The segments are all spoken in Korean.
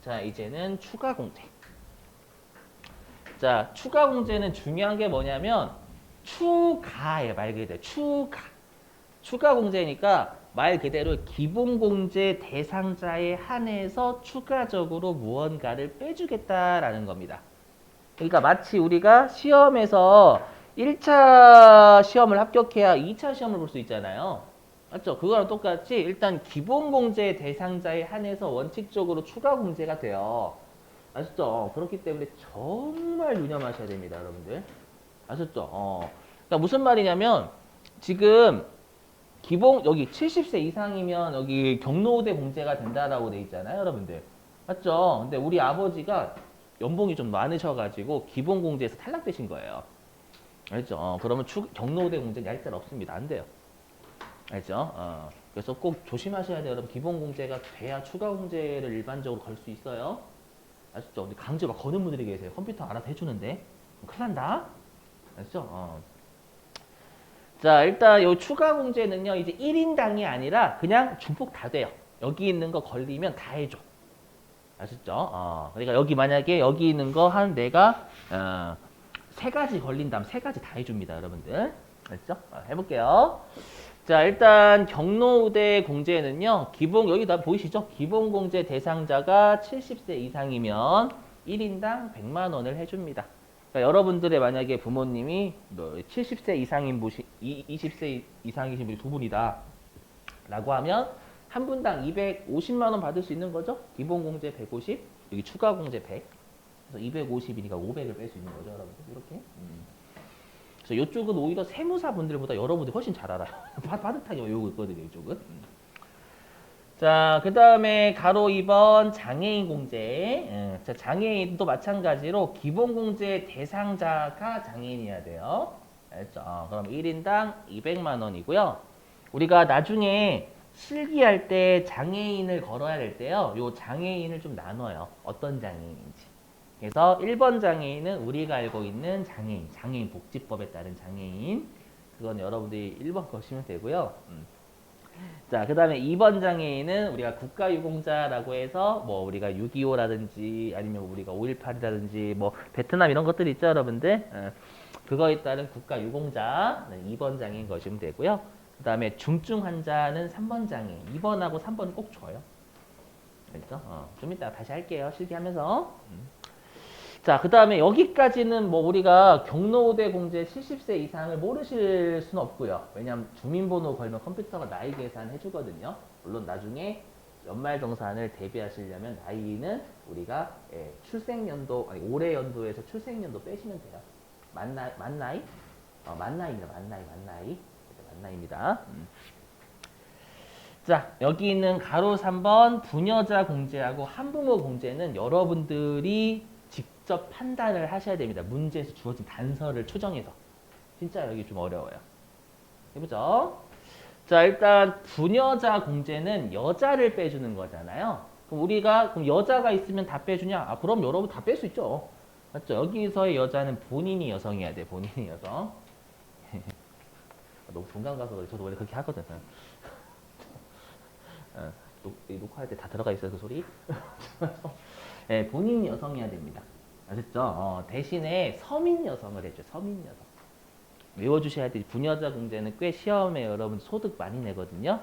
자, 이제는 추가 공제. 자, 추가 공제는 중요한 게 뭐냐면 추가예요. 말 그대로 추가. 추가 공제니까 말 그대로 기본 공제 대상자에 한해서 추가적으로 무언가를 빼주겠다라는 겁니다. 그러니까 마치 우리가 시험에서 1차 시험을 합격해야 2차 시험을 볼 수 있잖아요. 맞죠? 그거랑 똑같이 일단 기본 공제 대상자에 한해서 원칙적으로 추가 공제가 돼요. 아셨죠? 그렇기 때문에 정말 유념하셔야 됩니다, 여러분들. 아셨죠? 그러니까 무슨 말이냐면 지금 기본 여기 70세 이상이면 여기 경로우대 공제가 된다라고 돼 있잖아요, 여러분들. 맞죠? 근데 우리 아버지가 연봉이 좀 많으셔가지고 기본 공제에서 탈락되신 거예요. 알죠? 그러면 경로우대 공제는 얄짤 없습니다. 안 돼요. 알죠? 그래서 꼭 조심하셔야 돼요, 여러분. 기본 공제가 돼야 추가 공제를 일반적으로 걸 수 있어요. 아시죠? 근데 강제 막 거는 분들이 계세요. 컴퓨터 알아서 해주는데 큰일 난다. 아시죠? 자, 일단 요 추가 공제는요, 이제 1인당이 아니라 그냥 중복 다 돼요. 여기 있는 거 걸리면 다 해줘. 아셨죠? 그러니까 여기 만약에 여기 있는 거 한 내가 세 가지 걸린다면 세 가지 다 해줍니다, 여러분들. 알죠? 해볼게요. 자, 일단 경로우대 공제는요, 기본 여기 다 보이시죠? 기본 공제 대상자가 70세 이상이면 1인당 100만 원을 해줍니다. 그러니까 여러분들의 만약에 부모님이 70세 이상인 분이 20세 이상이신 분이 두 분이다 라고 하면 한 분당 250만 원 받을 수 있는 거죠. 기본 공제 150, 여기 추가 공제 100. 그래서 250이니까 500을 뺄 수 있는 거죠, 여러분들. 이렇게. 그래서 이쪽은 오히려 세무사 분들보다 여러분들이 훨씬 잘 알아요. 빠듯하게 외우고 있거든요, 이쪽은. 자, 그 다음에 가로 2번 장애인 공제. 자, 장애인도 마찬가지로 기본 공제 대상자가 장애인이어야 돼요. 알죠? 그럼 1인당 200만 원이고요. 우리가 나중에 실기할 때 장애인을 걸어야 될 때요. 요 장애인을 좀 나눠요. 어떤 장애인인지. 그래서 1번 장애인은 우리가 알고 있는 장애인, 장애인 복지법에 따른 장애인. 그건 여러분들이 1번 거시면 되고요. 자, 그 다음에 2번 장애인은 우리가 국가유공자라고 해서 뭐 우리가 6.25라든지 아니면 우리가 5.18이라든지 뭐 베트남 이런 것들 있죠, 여러분들. 그거에 따른 국가유공자 2번 장애인 거시면 되고요. 그 다음에 중증 환자는 3번 장애인. 2번하고 3번 꼭 줘요. 알죠? 좀 이따 다시 할게요. 실기하면서. 자, 그 다음에 여기까지는 뭐 우리가 경로우대 공제 70세 이상을 모르실 수는 없고요. 왜냐하면 주민번호 걸면 컴퓨터가 나이 계산해 주거든요. 물론 나중에 연말정산을 대비하시려면 나이는 우리가 출생연도, 아니 올해 연도에서 출생연도 빼시면 돼요. 만나이? 만나이입니다. 만나이입니다. 자, 여기 있는 가로 3번 부녀자 공제하고 한부모 공제는 여러분들이 직접 판단을 하셔야 됩니다. 문제에서 주어진 단서를 초정해서. 진짜 여기 좀 어려워요. 해보죠. 자, 일단 부녀자 공제는 여자를 빼주는 거잖아요. 그럼 우리가 그럼 여자가 있으면 다 빼주냐? 그럼 여러분 다 뺄 수 있죠. 맞죠? 여기서의 여자는 본인이 여성이어야 돼. 본인이 여성. 너무 중간 가서 그래. 저도 원래 그렇게 하거든. 녹화할 때 다 들어가 있어요, 그 소리. 네, 본인이 여성이어야 됩니다. 아셨죠? 대신에 서민 여성을 해줘. 서민 여성. 외워주셔야 돼요. 부녀자 공제는 꽤 시험에 여러분 소득 많이 내거든요.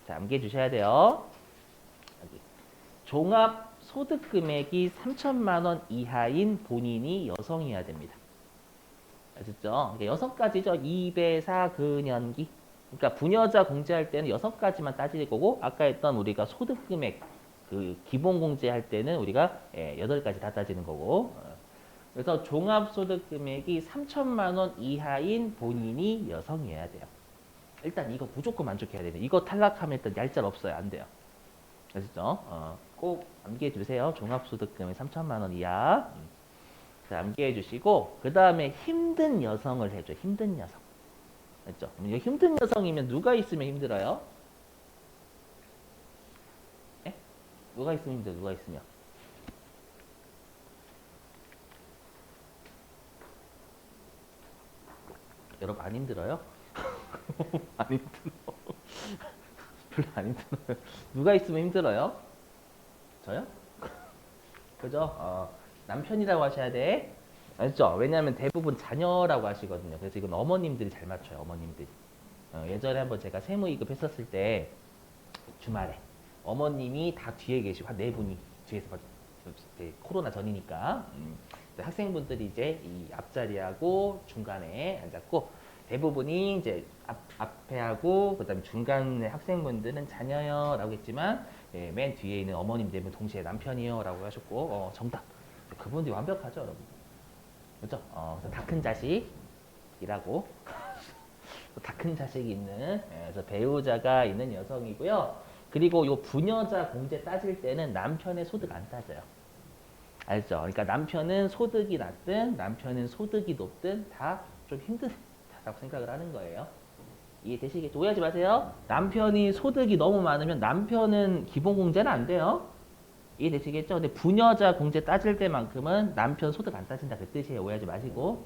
자, 암기해 주셔야 돼요. 여기. 종합 소득 금액이 3천만 원 이하인 본인이 여성이어야 됩니다. 아셨죠? 그러니까 6가지죠. 2배사 근연기. 그러니까 부녀자 공제할 때는 6가지만 따질 거고 아까 했던 우리가 소득 금액 그 기본 공제할 때는 우리가 8가지 다 따지는 거고. 그래서 종합소득 금액이 3천만 원 이하인 본인이 여성이어야 돼요. 일단 이거 무조건 만족해야 돼요. 이거 탈락하면 일단 얄짤 없어요. 안 돼요. 아시죠? 꼭 암기해 주세요. 종합소득 금액 3천만 원 이하. 자, 암기해 주시고 그 다음에 힘든 여성을 해줘. 힘든 여성. 맞죠? 힘든 여성이면 누가 있으면 힘들어요? 에? 누가 있으면 힘들어? 누가 있으면? 여러분 안 힘들어요? 안 힘들어. 별로 안 힘들어요. 누가 있으면 힘들어요? 저요? 그죠? 남편이라고 하셔야 돼. 알죠? 왜냐하면 대부분 자녀라고 하시거든요. 그래서 이건 어머님들이 잘 맞춰요. 어머님들이. 예전에 한번 제가 세무이급 했었을 때 주말에 어머님이 다 뒤에 계시고 한 네 분이 뒤에서 코로나 전이니까 학생분들이 이제 이 앞자리하고 중간에 앉았고 대부분이 이제 앞에 하고 그다음에 중간에 학생분들은 자녀요라고 했지만 예, 맨 뒤에 있는 어머님 네 분 동시에 남편이요라고 하셨고 정답. 그분들이 완벽하죠, 여러분. 그렇죠? 그래서 다 큰 자식이라고 다 큰 자식이 있는 그래서 배우자가 있는 여성이고요. 그리고 요 부녀자 공제 따질 때는 남편의 소득 안 따져요. 알죠? 그러니까 남편은 소득이 낮든 남편은 소득이 높든 다 좀 힘들다고 생각을 하는 거예요. 이해되시겠죠? 오해하지 마세요. 남편이 소득이 너무 많으면 남편은 기본공제는 안 돼요. 이해되시겠죠? 근데 부녀자 공제 따질 때만큼은 남편 소득 안 따진다 그 뜻이에요. 오해하지 마시고.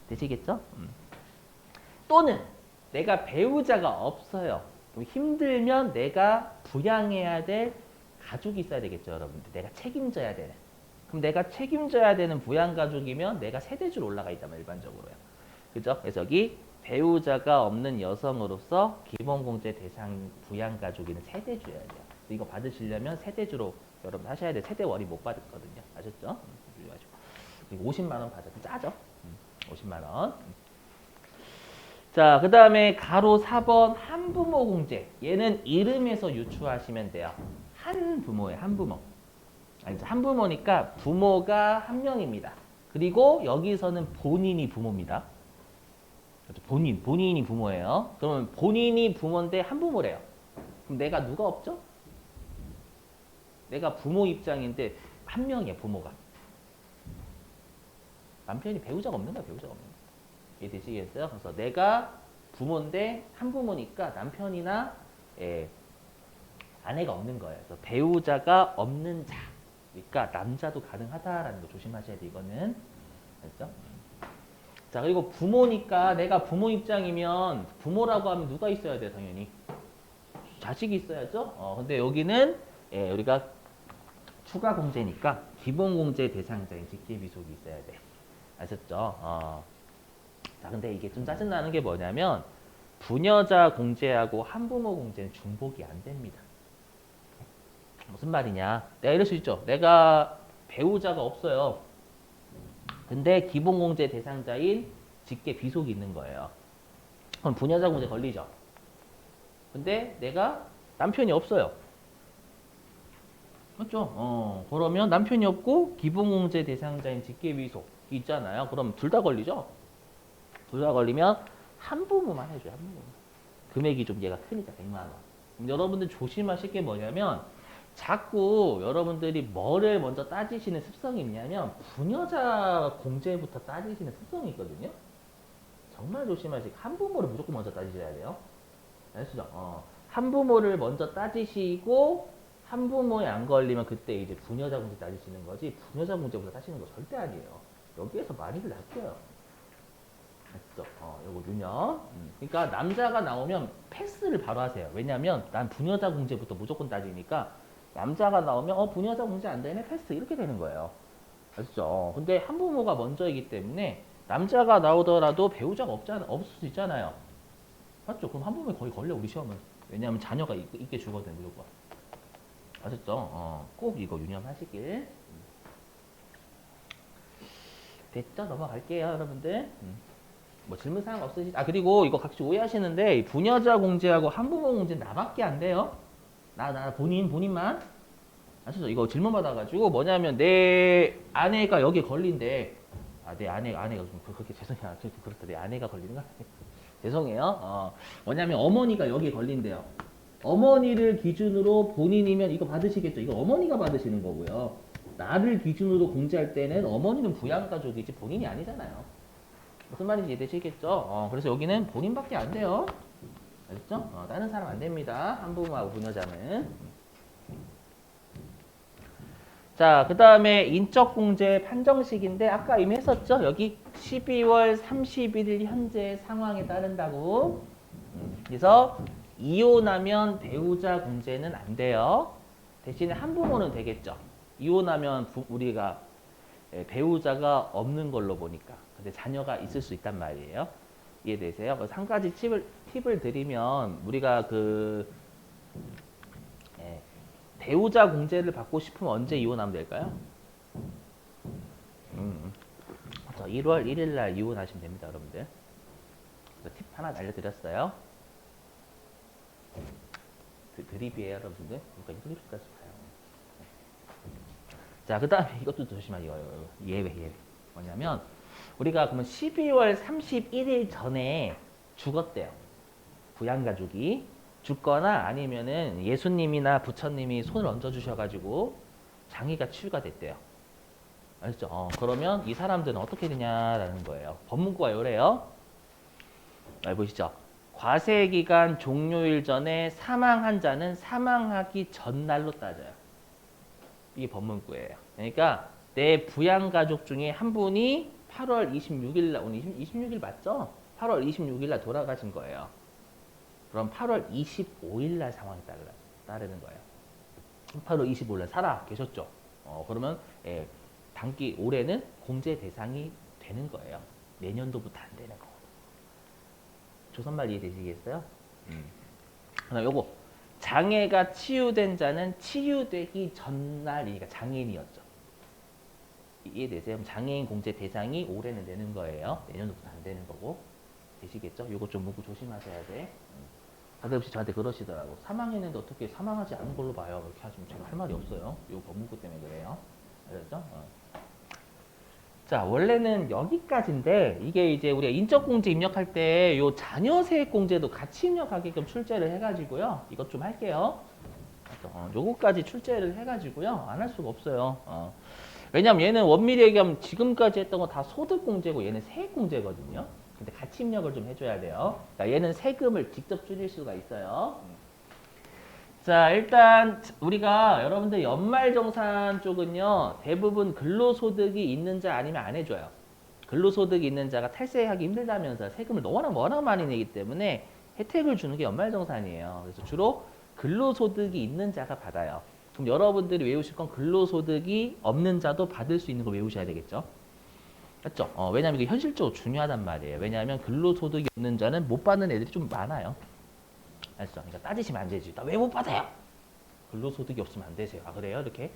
되시겠죠? 또는 내가 배우자가 없어요. 그럼 힘들면 내가 부양해야 될 가족이 있어야 되겠죠, 여러분들. 내가 책임져야 되는. 그럼 내가 책임져야 되는 부양가족이면 내가 세대주로 올라가 있다면 일반적으로요. 그죠? 그래서 여기 배우자가 없는 여성으로서 기본공제 대상 부양가족이는 세대주여야 돼요. 이거 받으시려면 세대주로 여러분 하셔야 돼요. 세대월이 못 받았거든요. 아셨죠? 그리고 50만 원 받아도 짜죠? 50만 원. 자, 그 다음에 가로 4번 한부모 공제. 얘는 이름에서 유추하시면 돼요. 한부모예요. 한부모. 아니죠. 한부모니까 부모가 한 명입니다. 그리고 여기서는 본인이 부모입니다. 그렇죠? 본인이 부모예요. 그러면 본인이 부모인데 한부모래요. 그럼 내가 누가 없죠? 내가 부모 입장인데 한 명이야, 부모가. 남편이 배우자가 없는 거야, 배우자가 없는 거야. 이해되시겠어요? 그래서 내가 부모인데 한부모니까 남편이나 아내가 없는 거예요. 그래서 배우자가 없는 자. 그러니까 남자도 가능하다라는 거 조심하셔야 돼, 이거는. 알죠? 자, 그리고 부모니까 내가 부모 입장이면 부모라고 하면 누가 있어야 돼, 당연히? 자식이 있어야죠? 근데 여기는 우리가 추가 공제니까 기본 공제 대상자인 직계비속이 있어야 돼. 아셨죠? 자, 근데 이게 좀 짜증나는 게 뭐냐면 부녀자 공제하고 한부모 공제는 중복이 안 됩니다. 무슨 말이냐? 내가 이럴 수 있죠. 내가 배우자가 없어요. 근데 기본 공제 대상자인 직계 비속이 있는 거예요. 그럼 부녀자 공제 걸리죠. 근데 내가 남편이 없어요. 맞죠? 그러면 남편이 없고 기본 공제 대상자인 직계 비속이 있잖아요. 그럼 둘 다 걸리죠. 둘 다 걸리면 한부모만 해줘요. 한부모만. 금액이 좀 얘가 크니까 100만 원. 그럼 여러분들 조심하실 게 뭐냐면 자꾸 여러분들이 뭐를 먼저 따지시는 습성이 있냐면 부녀자 공제부터 따지시는 습성이 있거든요. 정말 조심하시고 한부모를 무조건 먼저 따지셔야 돼요. 아시죠? 한부모를 먼저 따지시고 한부모에 안 걸리면 그때 이제 부녀자 공제 따지시는 거지 부녀자 공제부터 따지는 거 절대 아니에요. 여기에서 많이들 낚여요. 맞죠? 요거 유념. 그러니까 남자가 나오면 패스를 바로 하세요. 왜냐면 난 부녀자 공제부터 무조건 따지니까 남자가 나오면 부녀자 공제 안 되네 패스 이렇게 되는 거예요. 아시죠? 근데 한부모가 먼저이기 때문에 남자가 나오더라도 배우자가 없을 수 있잖아요. 맞죠? 그럼 한부모에 거의 걸려 우리 시험은. 왜냐하면 자녀가 있게 주거든 무조건. 아셨죠? 꼭 이거 유념하시길. 됐죠? 넘어갈게요 여러분들. 뭐 질문 사항 없으시죠? 그리고 이거 각시 오해하시는데 부녀자 공제하고 한부모 공제는 나밖에 안 돼요. 나 본인만. 아시죠? 이거 질문 받아가지고 뭐냐면 내 아내가 여기 걸린대. 내 아내가 좀 그렇게 죄송해요. 그렇다. 내 아내가 걸리는 거 죄송해요. 뭐냐면 어머니가 여기 걸린대요. 어머니를 기준으로 본인이면 이거 받으시겠죠? 이거 어머니가 받으시는 거고요. 나를 기준으로 공제할 때는 어머니는 부양가족이지 본인이 아니잖아요. 무슨 말인지 이해되시겠죠? 그래서 여기는 본인밖에 안 돼요. 알겠죠? 다른 사람 안 됩니다. 한부모하고 부녀자는. 자, 그 다음에 인적공제 판정식인데 아까 이미 했었죠? 여기 12월 31일 현재 상황에 따른다고. 그래서 이혼하면 배우자 공제는 안 돼요. 대신에 한부모는 되겠죠. 이혼하면 우리가 배우자가 없는 걸로 보니까. 근데 자녀가 있을 수 있단 말이에요. 이해되세요? 그래서 한 가지 팁을 드리면 우리가 배우자 공제를 받고 싶으면 언제 이혼하면 될까요? 1월 1일 날 이혼하시면 됩니다, 여러분들. 팁 하나 알려드렸어요. 드립이에요, 여러분들. 그러니까 이렇게까지 봐요. 자, 그 다음에 이것도 조심하세요. 예외. 뭐냐면 우리가 그러면 12월 31일 전에 죽었대요. 부양가족이 죽거나 아니면은 예수님이나 부처님이 손을 얹어 주셔가지고 장애가 치유가 됐대요. 알죠? 그러면 이 사람들은 어떻게 되냐라는 거예요. 법문구가 요래요. 보시죠. 과세기간 종료일 전에 사망한 자는 사망하기 전날로 따져요. 이게 법문구예요. 그러니까 내 부양가족 중에 한 분이 8월 26일 날, 오늘 26일 맞죠? 8월 26일 날 돌아가신 거예요. 그럼 8월 25일 날 상황이 따르는 거예요. 8월 25일 날 살아 계셨죠? 그러면 단기 올해는 공제 대상이 되는 거예요. 내년도부터 안 되는 거고. 조선말 이해되시겠어요? 그다음 요거 장애가 치유된 자는 치유되기 전날이니까 장애인이었죠. 이해되세요? 장애인 공제 대상이 올해는 되는 거예요. 내년도부터 안 되는 거고. 되시겠죠? 요거 좀 문구 조심하셔야 돼. 다들 혹시 저한테 그러시더라고. 사망했는데 어떻게 사망하지 않은 걸로 봐요. 이렇게 하시면 제가 할 말이 없어요. 요 법문구 때문에 그래요. 알았죠? 자, 원래는 여기까지인데 이게 이제 우리가 인적공제 입력할 때 요 자녀세액공제도 같이 입력하게끔 출제를 해가지고요. 이것 좀 할게요. 요거까지 출제를 해가지고요. 안 할 수가 없어요. 왜냐면 얘는 원밀히 얘기하면 지금까지 했던 거 다 소득공제고 얘는 세액공제거든요. 근데 같이 입력을 좀 해줘야 돼요. 그러니까 얘는 세금을 직접 줄일 수가 있어요. 자, 일단 우리가 여러분들 연말정산 쪽은요. 대부분 근로소득이 있는 자 아니면 안 해줘요. 근로소득이 있는 자가 탈세하기 힘들다면서 세금을 워낙 많이 내기 때문에 혜택을 주는 게 연말정산이에요. 그래서 주로 근로소득이 있는 자가 받아요. 그럼 여러분들이 외우실 건 근로소득이 없는 자도 받을 수 있는 걸 외우셔야 되겠죠. 맞죠? 왜냐하면 이게 현실적으로 중요하단 말이에요. 왜냐하면 근로소득이 없는 자는 못 받는 애들이 좀 많아요. 알죠? 그러니까 따지시면 안 되지. 나 왜 못 받아요? 근로소득이 없으면 안 되세요. 아 그래요? 이렇게?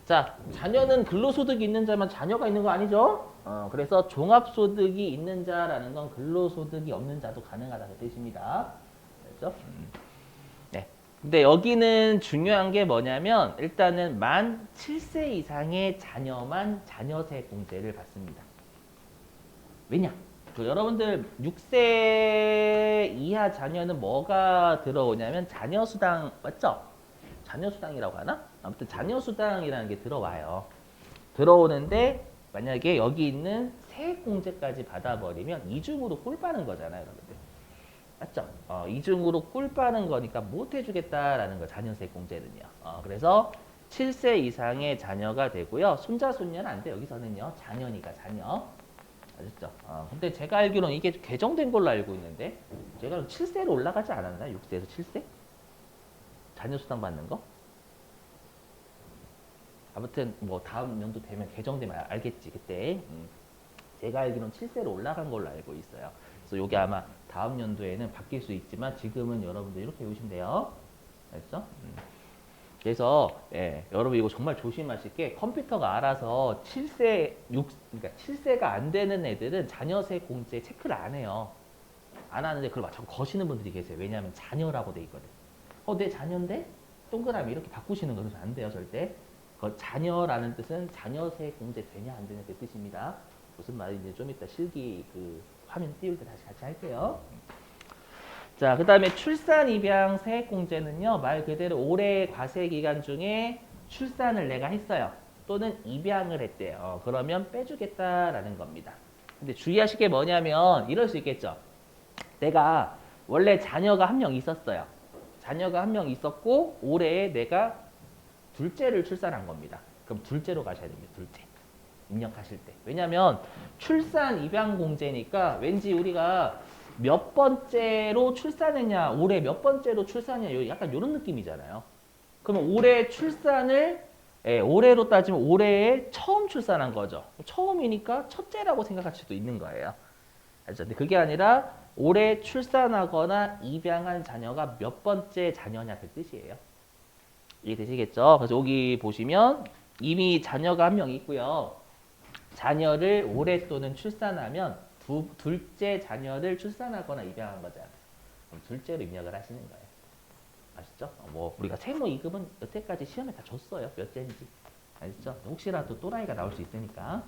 자, 자녀는 근로소득이 있는 자만 자녀가 있는 거 아니죠? 그래서 종합소득이 있는 자라는 건 근로소득이 없는 자도 가능하다는 뜻입니다. 알죠? 네. 근데 여기는 중요한 게 뭐냐면 일단은 만 7세 이상의 자녀만 자녀세 공제를 받습니다. 왜냐? 여러분들 6세 이하 자녀는 뭐가 들어오냐면 자녀수당 맞죠? 자녀수당이라고 하나? 아무튼 자녀수당이라는 게 들어와요. 들어오는데 만약에 여기 있는 세액공제까지 받아버리면 이중으로 꿀 빠는 거잖아요, 여러분들. 맞죠? 이중으로 꿀 빠는 거니까 못 해주겠다라는 거 자녀세액공제는요. 그래서 7세 이상의 자녀가 되고요. 손자, 손녀는 안 돼. 여기서는요. 자녀니까 자녀. 아셨죠? 근데 제가 알기로는 이게 개정된 걸로 알고 있는데 제가 7세로 올라가지 않았나? 6세에서 7세? 자녀수당 받는 거? 아무튼 뭐 다음 연도 되면 개정되면 알겠지 그때. 제가 알기로는 7세로 올라간 걸로 알고 있어요. 그래서 이게 아마 다음 연도에는 바뀔 수 있지만 지금은 여러분들 이렇게 외우시면 돼요. 알겠죠? 그래서 여러분 이거 정말 조심하실 게 컴퓨터가 알아서 7세, 그러니까 7세가 안 되는 애들은 자녀세 공제 체크를 안 해요. 안 하는데 그걸 막 자꾸 거시는 분들이 계세요. 왜냐하면 자녀라고 돼 있거든. 내 자녀인데? 동그라미 이렇게 바꾸시는 거는 안 돼요, 절대. 그 자녀라는 뜻은 자녀세 공제 되냐 안 되냐 그 뜻입니다. 무슨 말인지 좀 이따 실기 그 화면 띄울 때 다시 같이 할게요. 자, 그 다음에 출산 입양 세액공제는요. 말 그대로 올해 과세 기간 중에 출산을 내가 했어요. 또는 입양을 했대요. 그러면 빼주겠다라는 겁니다. 근데 주의하실 게 뭐냐면 이럴 수 있겠죠. 내가 원래 자녀가 한 명 있었어요. 자녀가 한 명 있었고 올해에 내가 둘째를 출산한 겁니다. 그럼 둘째로 가셔야 됩니다. 둘째. 입력하실 때. 왜냐하면 출산 입양 공제니까 왠지 우리가 몇 번째로 출산했냐, 올해 몇 번째로 출산했냐, 약간 이런 느낌이잖아요. 그러면 올해 출산을 올해로 따지면 올해에 처음 출산한 거죠. 처음이니까 첫째라고 생각할 수도 있는 거예요. 알죠? 근데 그게 아니라 올해 출산하거나 입양한 자녀가 몇 번째 자녀냐 그 뜻이에요. 이해되시겠죠? 그래서 여기 보시면 이미 자녀가 한 명 있고요. 자녀를 올해 또는 출산하면 둘째 자녀를 출산하거나 입양한 거잖아요. 그럼 둘째로 입력을 하시는 거예요. 아시죠? 뭐 우리가 세무 2급은 여태까지 시험에 다 줬어요. 몇째인지. 아시죠? 혹시라도 또라이가 나올 수 있으니까.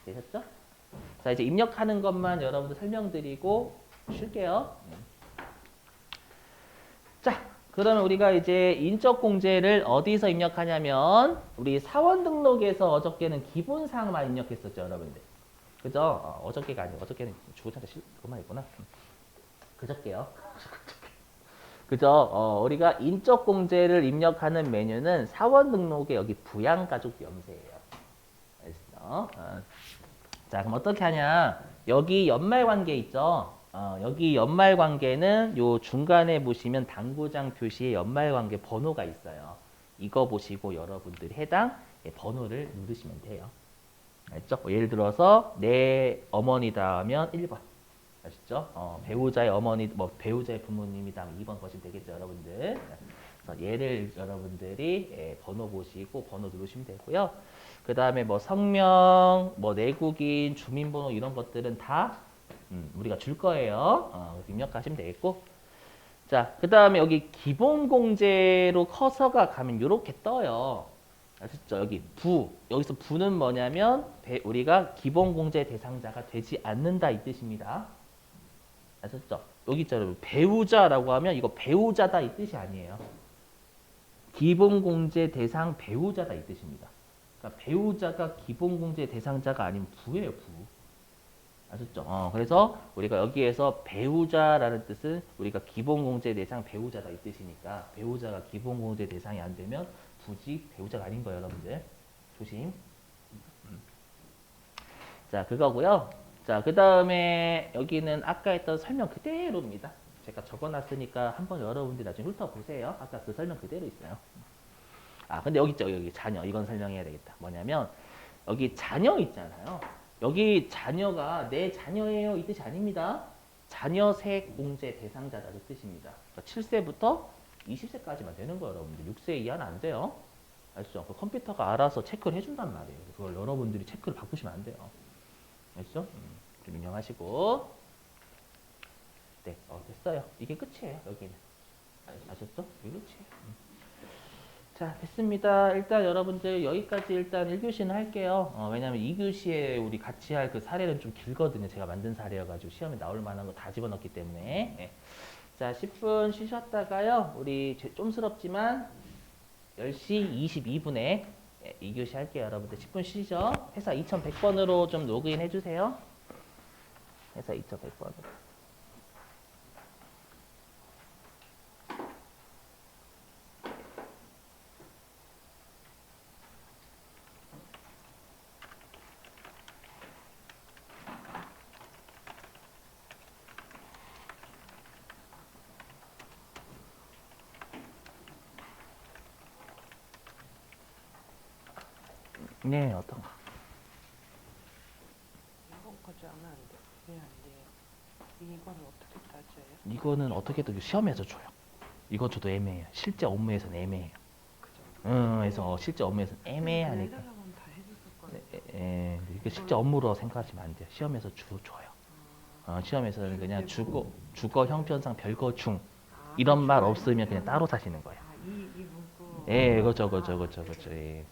되셨죠? 자, 이제 입력하는 것만 여러분들 설명드리고 쉴게요. 자, 그러면 우리가 이제 인적 공제를 어디서 입력하냐면 우리 사원 등록에서 어저께는 기본 사항만 입력했었죠, 여러분들. 그죠? 어저께가 아니고 어저께는 주구장창 그만 있구나. 그저께요. 그죠? 우리가 인적 공제를 입력하는 메뉴는 사원 등록에 여기 부양가족 염세예요. 알겠어? 자, 그럼 어떻게 하냐? 여기 연말 관계 있죠? 여기 연말 관계는 요 중간에 보시면 당구장 표시에 연말 관계 번호가 있어요. 이거 보시고 여러분들이 해당 번호를 누르시면 돼요. 알죠? 예를 들어서 내 어머니다 하면 1번. 아시죠? 배우자의 어머니, 뭐 배우자의 부모님이다 하면 2번 거시면 되겠죠, 여러분들. 그래서 얘를 여러분들이 번호 보시고 번호 누르시면 되고요. 그 다음에 뭐 성명, 뭐 내국인, 주민번호 이런 것들은 다 우리가 줄 거예요. 입력하시면 되겠고. 자, 그 다음에 여기 기본공제로 커서가 가면 이렇게 떠요. 아시죠? 여기 여기서 부는 뭐냐면 우리가 기본공제 대상자가 되지 않는다 이 뜻입니다. 아셨죠? 여기 있잖아요. 배우자라고 하면 이거 배우자다 이 뜻이 아니에요. 기본공제 대상 배우자다 이 뜻입니다. 그러니까 배우자가 기본공제 대상자가 아니면 부예요, 부. 아셨죠? 그래서 우리가 여기에서 배우자라는 뜻은 우리가 기본공제 대상 배우자다 이 뜻이니까 배우자가 기본공제 대상이 안 되면 부지 배우자가 아닌 거예요, 여러분들. 조심. 자, 그거고요. 자, 그 다음에 여기는 아까 했던 설명 그대로입니다. 제가 적어놨으니까 한번 여러분들이 나중에 훑어보세요. 아까 그 설명 그대로 있어요. 근데 여기 있죠. 여기 자녀. 이건 설명해야 되겠다. 뭐냐면 여기 자녀 있잖아요. 여기 자녀가 내 자녀예요. 이 뜻이 아닙니다. 자녀세 공제 대상자라는 뜻입니다. 그러니까 7세부터 20세까지만 되는 거예요, 여러분들. 6세 이하는 안 돼요. 아시죠? 그 컴퓨터가 알아서 체크를 해준단 말이에요. 그걸 여러분들이 체크를 바꾸시면 안 돼요. 아시죠? 좀 인정하시고. 네, 됐어요. 이게 끝이에요, 여기는. 아셨죠? 이게 끝이에요. 자, 됐습니다. 일단 여러분들 여기까지 일단 1교시는 할게요. 왜냐면 2교시에 우리 같이 할 그 사례는 좀 길거든요. 제가 만든 사례여가지고 시험에 나올 만한 거 다 집어넣기 때문에. 네. 자, 10분 쉬셨다가요. 우리 좀스럽지만 10시 22분에 2교시 할게요. 여러분들 10분 쉬죠. 회사 2100번으로 좀 로그인 해주세요. 회사 2100번으로. 네, 어떤 거? 이번 거지 하면 안 돼. 왜 안 돼요? 이거는 어떻게 따져요? 이거는 어떻게든 시험에서 줘요. 이건 저도 애매해요. 실제 업무에서는 애매해요. 그죠? 그래서 실제 업무에서는 애매하니까. 해달라면 다 해줬을 거예요. 이게 실제 업무로 생각하시면 안 돼요. 시험에서 줘요. 시험에서는 그냥 주거 형편상 별거 중 이런 말 없으면 그냥 따로 사시는 거예요. 이 문구. 예, 그렇죠. 예.